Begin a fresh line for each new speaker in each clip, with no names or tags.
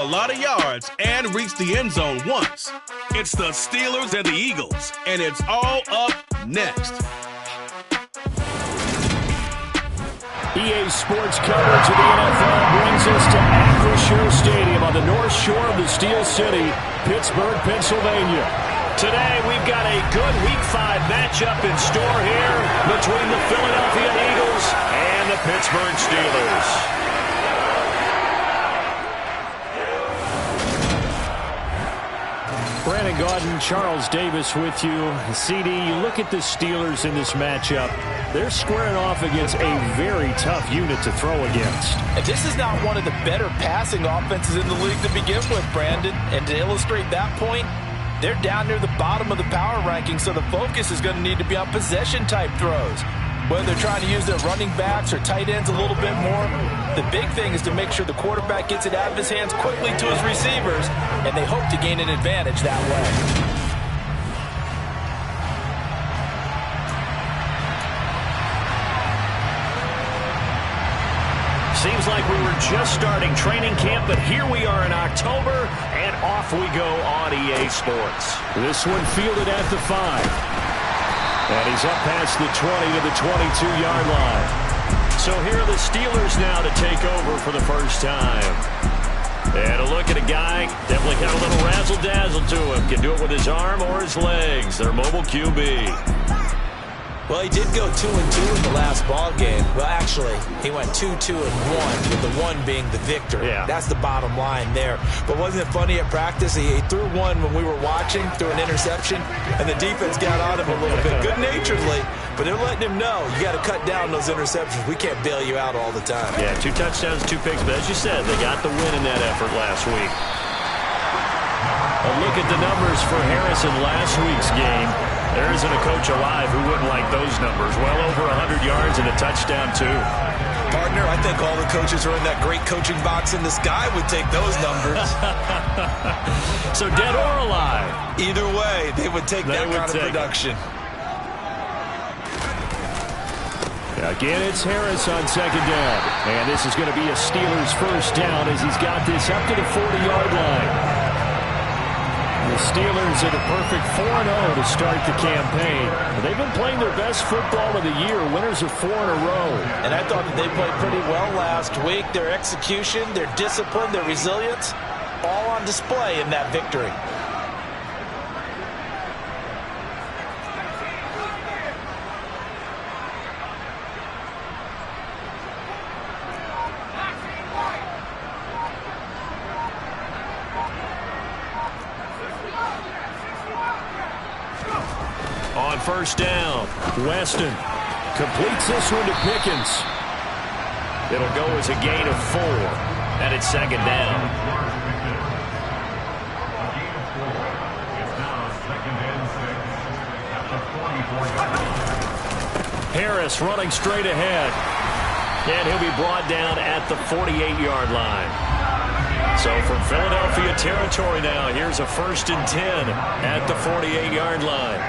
a lot of yards and reached the end zone once. It's the Steelers and the Eagles, and it's all up next.
EA Sports coverage of the NFL brings us to Acrisure Stadium on the north shore of the Steel City, Pittsburgh, Pennsylvania. Today, we've got a good Week 5 matchup in store here between the Philadelphia Eagles and the Pittsburgh Steelers. Brandon Gaudin, Charles Davis with you. CD, you look at the Steelers in this matchup. They're squaring off against a very tough unit to throw against.
And this is not one of the better passing offenses in the league to begin with, Brandon. And to illustrate that point, they're down near the bottom of the power rankings, so the focus is going to need to be on possession-type throws. Whether they're trying to use their running backs or tight ends a little bit more, the big thing is to make sure the quarterback gets it out of his hands quickly to his receivers, and they hope to gain an advantage that way.
Seems like we were just starting training camp, but here we are in October, and off we go on EA Sports. This one fielded at the 5. And he's up past the 20 to the 22-yard line. So here are the Steelers now to take over for the first time. And a look at a guy, definitely got a little razzle-dazzle to him. Can do it with his arm or his legs. Their mobile QB.
Well, he did go 2-2 in the last ball game. Well, actually, he went 2-2-1, with the 1 being the victor.
Yeah.
That's the bottom line there. But wasn't it funny at practice? He threw one when we were watching, threw an interception, and the defense got on him a little bit, good-naturedly. But they're letting him know, you got to cut down those interceptions. We can't bail you out all the time.
Yeah, 2 touchdowns, 2 picks. But as you said, they got the win in that effort last week. A look at the numbers for Harris in last week's game. There isn't a coach alive who wouldn't like those numbers. Well over 100 yards and a touchdown, too.
Partner, I think all the coaches are in that great coaching box in the sky would take those numbers.
So dead or alive?
Either way, they would take that kind of production.
Again, it's Harris on second down. And this is going to be a Steelers first down as he's got this up to the 40-yard line. The Steelers are the perfect 4-0 to start the campaign. They've been playing their best football of the year, winners of 4 in a row.
And I thought that they played pretty well last week. Their execution, their discipline, their resilience, all on display in that victory.
On first down, Weston completes this one to Pickens. It'll go as a gain of 4, and it's second down. Harris running straight ahead, and he'll be brought down at the 48-yard line. So from Philadelphia territory now, here's a 1st and 10 at the 48-yard line.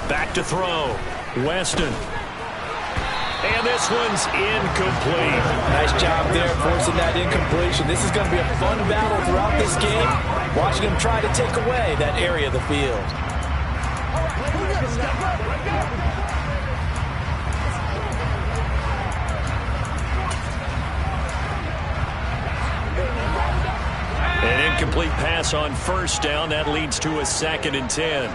Back to throw. Weston. And this one's incomplete.
Nice job there forcing that incompletion. This is going to be a fun battle throughout this game. Watching him try to take away that area of the field.
An incomplete pass on first down. That leads to a 2nd and 10.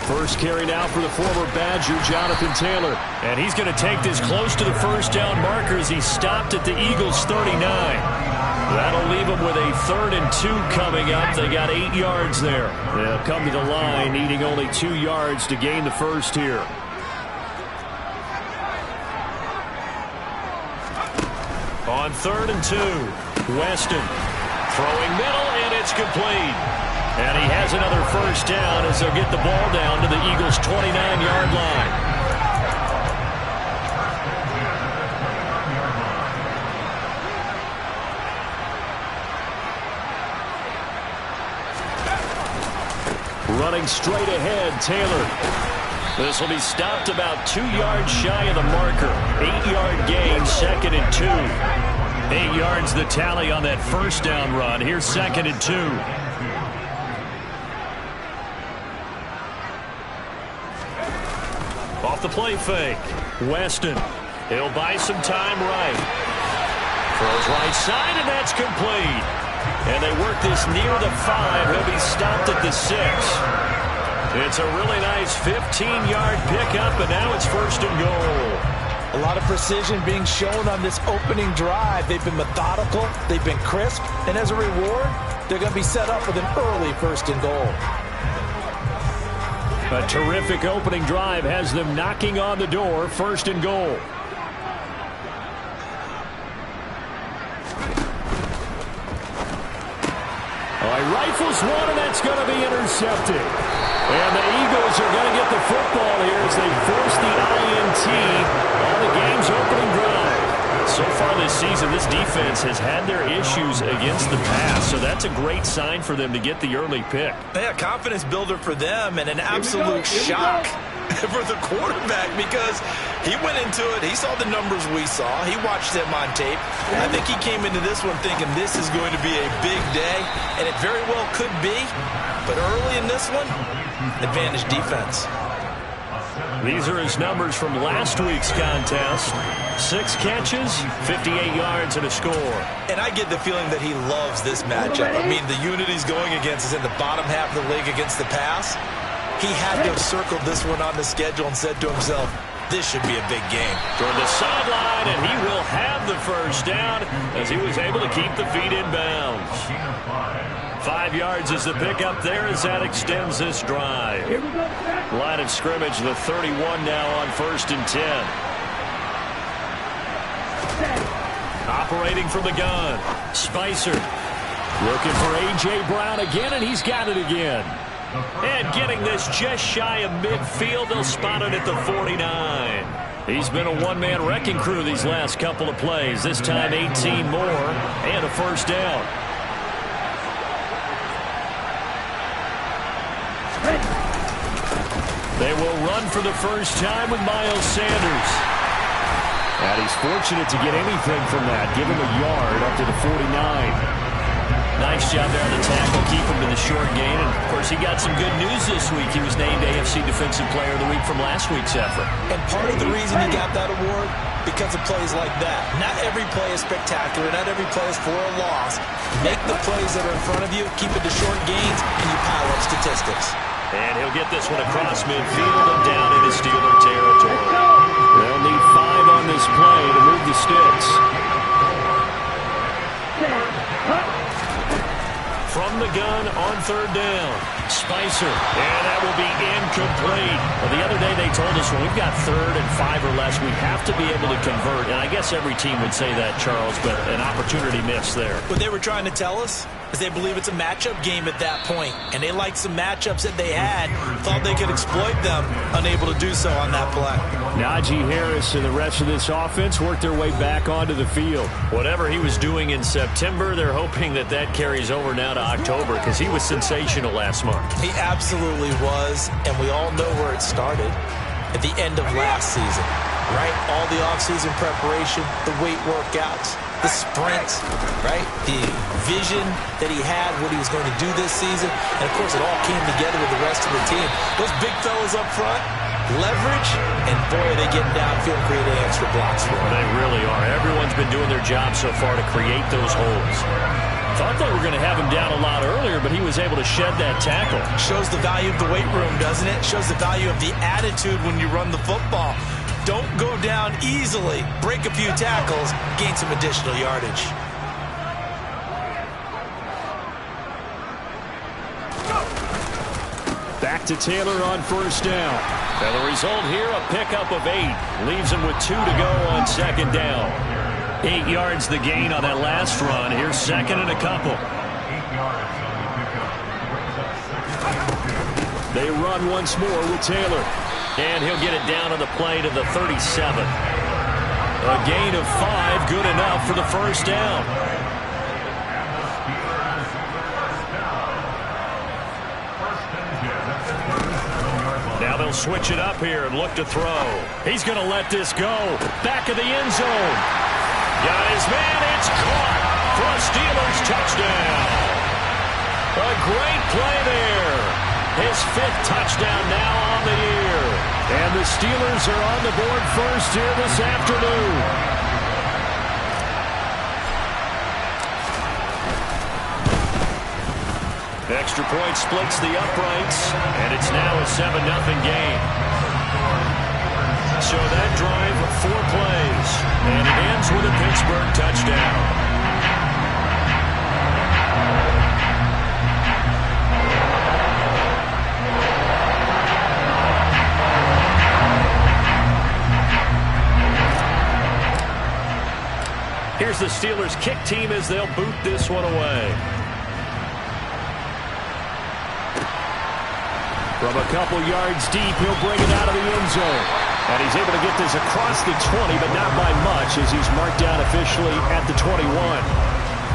First carry now for the former Badger, Jonathan Taylor. And he's going to take this close to the first down marker as he stopped at the Eagles' 39. That'll leave them with a 3rd and 2 coming up. They got 8 yards there. They'll come to the line, needing only 2 yards to gain the first here. On 3rd and 2, Weston throwing middle, and it's complete. And he has another first down as they'll get the ball down to the Eagles' 29-yard line. Running straight ahead, Taylor. This will be stopped about 2 yards shy of the marker. 8-yard gain, 2nd and 2. 8 yards the tally on that first down run. Here's 2nd and 2. Off the play fake. Weston. He'll buy some time right. Throws right side, and that's complete. And they work this near the 5. He'll be stopped at the 6. It's a really nice 15-yard pickup, and now it's 1st and goal.
A lot of precision being shown on this opening drive. They've been methodical, they've been crisp, and as a reward, they're going to be set up with an early 1st and goal.
A terrific opening drive has them knocking on the door, 1st and goal. Rifles one, and that's going to be intercepted. And the Eagles are going to get the football here as they force the INT on the game's opening drive. So far this season, this defense has had their issues against the pass, so that's a great sign for them to get the early pick.
Yeah, confidence builder for them, and an absolute shock for the quarterback because he went into it. He saw the numbers we saw. He watched them on tape. I think he came into this one thinking this is going to be a big day, and it very well could be. But early in this one, advantage defense.
These are his numbers from last week's contest. 6 catches, 58 yards, and a score.
And I get the feeling that he loves this matchup. I mean, the unit he's going against is in the bottom half of the league against the pass. He had to have circled this one on the schedule and said to himself, this should be a big game.
Toward the sideline, and he will have the first down as he was able to keep the feet in bounds. 5 yards is the pickup there as that extends this drive. Line of scrimmage, the 31 now on 1st and 10. Operating from the gun, Spicer. Looking for A.J. Brown again, and he's got it again. And getting this just shy of midfield, they'll spot it at the 49. He's been a one-man wrecking crew these last couple of plays. This time 18 more and a first down. They will run for the first time with Miles Sanders. And he's fortunate to get anything from that. Give him a yard up to the 49. Nice job there on the tackle. Keep him to the short gain. And, of course, he got some good news this week. He was named AFC Defensive Player of the Week from last week's effort.
And part of the reason he got that award, because of plays like that. Not every play is spectacular. Not every play is for a loss. Make the plays that are in front of you, keep it to short gains, and you pile up statistics.
And he'll get this one across midfield and down into Steeler territory. They'll need 5 on this play to move the sticks. From the gun on 3rd down. Spicer. And that will be incomplete. Well, the other day they told us when we've got 3rd and 5 or less, we have to be able to convert. And I guess every team would say that, Charles, but an opportunity missed there.
What they were trying to tell us is they believe it's a matchup game at that point. And they liked some matchups that they had, thought they could exploit them, unable to do so on that play.
Najee Harris and the rest of this offense worked their way back onto the field. Whatever he was doing in September, they're hoping that that carries over now to October because he was sensational last month.
He absolutely was, and we all know where it started at the end of last season, right? All the offseason preparation, the weight workouts, the sprints, right? The vision that he had, what he was going to do this season, and, of course, it all came together with the rest of the team. Those big fellas up front, leverage, and boy, are they getting downfield and creating extra blocks for him.
They really are. Everyone's been doing their job so far to create those holes. Thought they were going to have him down a lot earlier, but he was able to shed that tackle.
Shows the value of the weight room, doesn't it? Shows the value of the attitude when you run the football. Don't go down easily. Break a few tackles, gain some additional yardage.
Back to Taylor on 1st down. And the result here, a pickup of 8. Leaves him with 2 to go on 2nd down. 8 yards the gain on that last run. Here's 2nd and a couple. They run once more with Taylor. And he'll get it down on the play to the 37. A gain of 5, good enough for the first down. they'll switch it up here and look to throw. He's going to let this go. Back of the end zone. Got his man. It's caught for a Steelers touchdown. A great play there. His 5th touchdown now on the year. And the Steelers are on the board first here this afternoon. Extra point splits the uprights, and it's now a 7-0 game. So that drive, 4 plays, and it ends with a Pittsburgh touchdown. Here's the Steelers' kick team as they'll boot this one away. From a couple yards deep, he'll bring it out of the end zone. And he's able to get this across the 20, but not by much as he's marked down officially at the 21.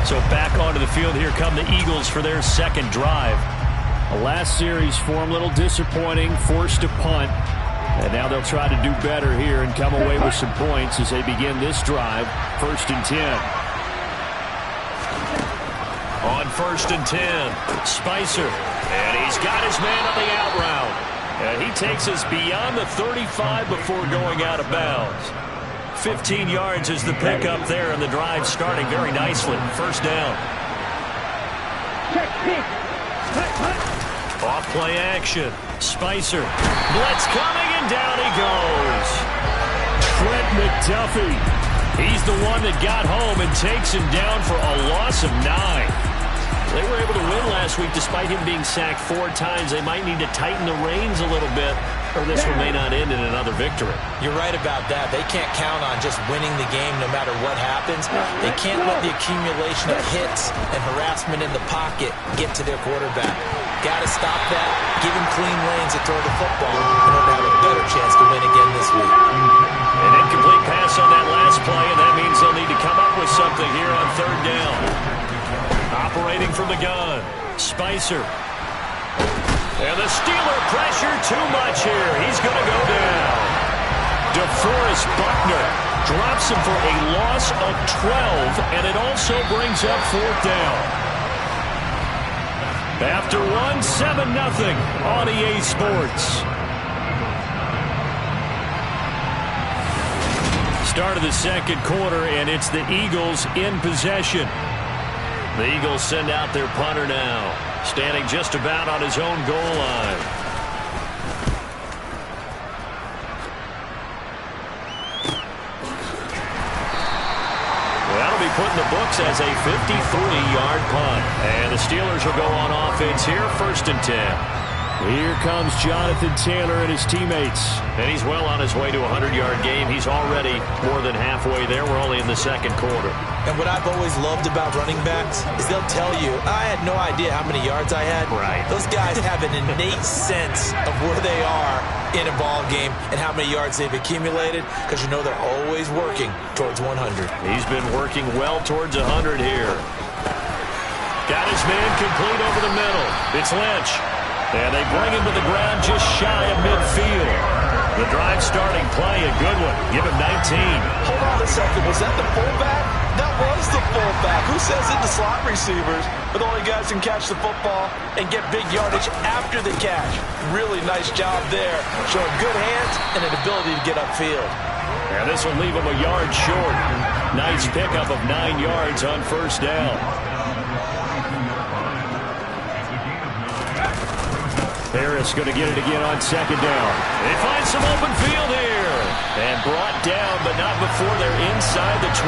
So back onto the field here come the Eagles for their second drive. The last series for him, a little disappointing, forced to punt. And now they'll try to do better here and come away with some points as they begin this drive, 1st and 10. On 1st and 10, Spicer. And he's got his man on the out route. And he takes us beyond the 35 before going out of bounds. 15 yards is the pickup there, and the drive starting very nicely. 1st down. Off play action. Spicer. Blitz coming, and down he goes. Trent McDuffie. He's the one that got home and takes him down for a loss of 9. They were able to win last week despite him being sacked 4 times. They might need to tighten the reins a little bit, or this one may not end in another victory.
You're right about that. They can't count on just winning the game no matter what happens. They can't let the accumulation of hits and harassment in the pocket get to their quarterback. Got to stop that, give him clean lanes to throw the football in order to have a better chance to win again this week.
An incomplete pass on that last play, and that means they'll need to come up with something here on 3rd down. Operating from the gun, Spicer. And the Steeler pressure too much here. He's going to go down. DeForest Buckner drops him for a loss of 12, and it also brings up 4th down. After 1, 7-0 on EA Sports. Start of the 2nd quarter, and it's the Eagles in possession. The Eagles send out their punter now, standing just about on his own goal line. That'll be put in the books as a 53-yard punt. And the Steelers will go on offense here, 1st and 10. Here comes Jonathan Taylor and his teammates. And he's well on his way to a 100-yard game. He's already more than halfway there. We're only in the 2nd quarter.
And what I've always loved about running backs is they'll tell you, I had no idea how many yards I had.
Right.
Those guys have an innate sense of where they are in a ball game and how many yards they've accumulated, because you know they're always working towards 100.
He's been working well towards 100 here. Got his man complete over the middle. It's Lynch. And they bring him to the ground just shy of midfield. The drive starting play, a good one. Give him 19.
Hold on a second. Was that the fullback? That was the fullback. Who says it to slot receivers? But the only guys who can catch the football and get big yardage after the catch. Really nice job there. Showing good hands and an ability to get upfield.
And this will leave him a yard short. Nice pickup of 9 yards on 1st down. Harris going to get it again on 2nd down. They find some open field here. And brought down, but not before they're inside the 25.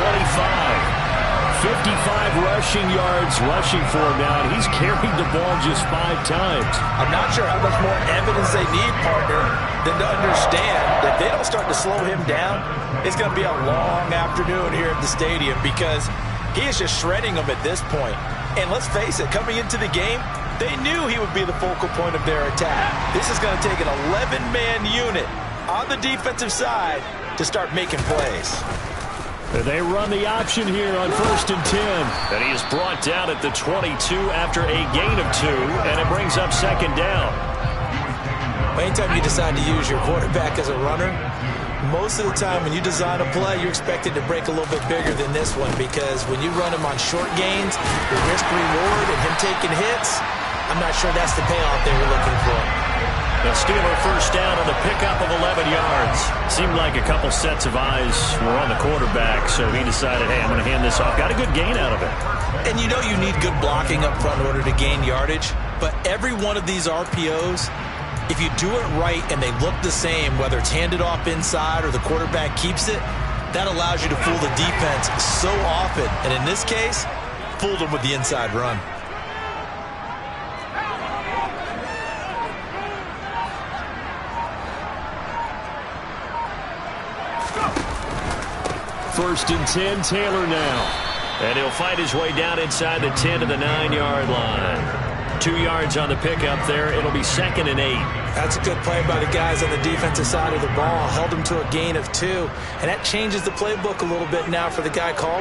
55 rushing yards rushing for him now, and he's carried the ball just 5 times.
I'm not sure how much more evidence they need, partner, than to understand that they don't start to slow him down. It's going to be a long afternoon here at the stadium because he is just shredding them at this point. And let's face it, coming into the game, they knew he would be the focal point of their attack. This is going to take an 11-man unit on the defensive side to start making plays.
And they run the option here on 1st and 10. And he is brought down at the 22 after a gain of 2, and it brings up 2nd down.
Anytime you decide to use your quarterback as a runner, most of the time when you design a play, you're expected to break a little bit bigger than this one, because when you run him on short gains, the risk-reward and him taking hits, I'm not sure that's the payoff they were looking for.
The Steeler first down on the pickup of 11 yards. Seemed like a couple sets of eyes were on the quarterback, so he decided, hey, I'm going to hand this off. Got a good gain out of it.
And you know you need good blocking up front in order to gain yardage, but every one of these RPOs, if you do it right and they look the same, whether it's handed off inside or the quarterback keeps it, that allows you to fool the defense so often. And in this case, fooled them with the inside run.
First and 10, Taylor now. And he'll fight his way down inside the 10 to the 9-yard line. 2 yards on the pickup there. It'll be 2nd and 8.
That's a good play by the guys on the defensive side of the ball. Held him to a gain of 2. And that changes the playbook a little bit now for the guy calling.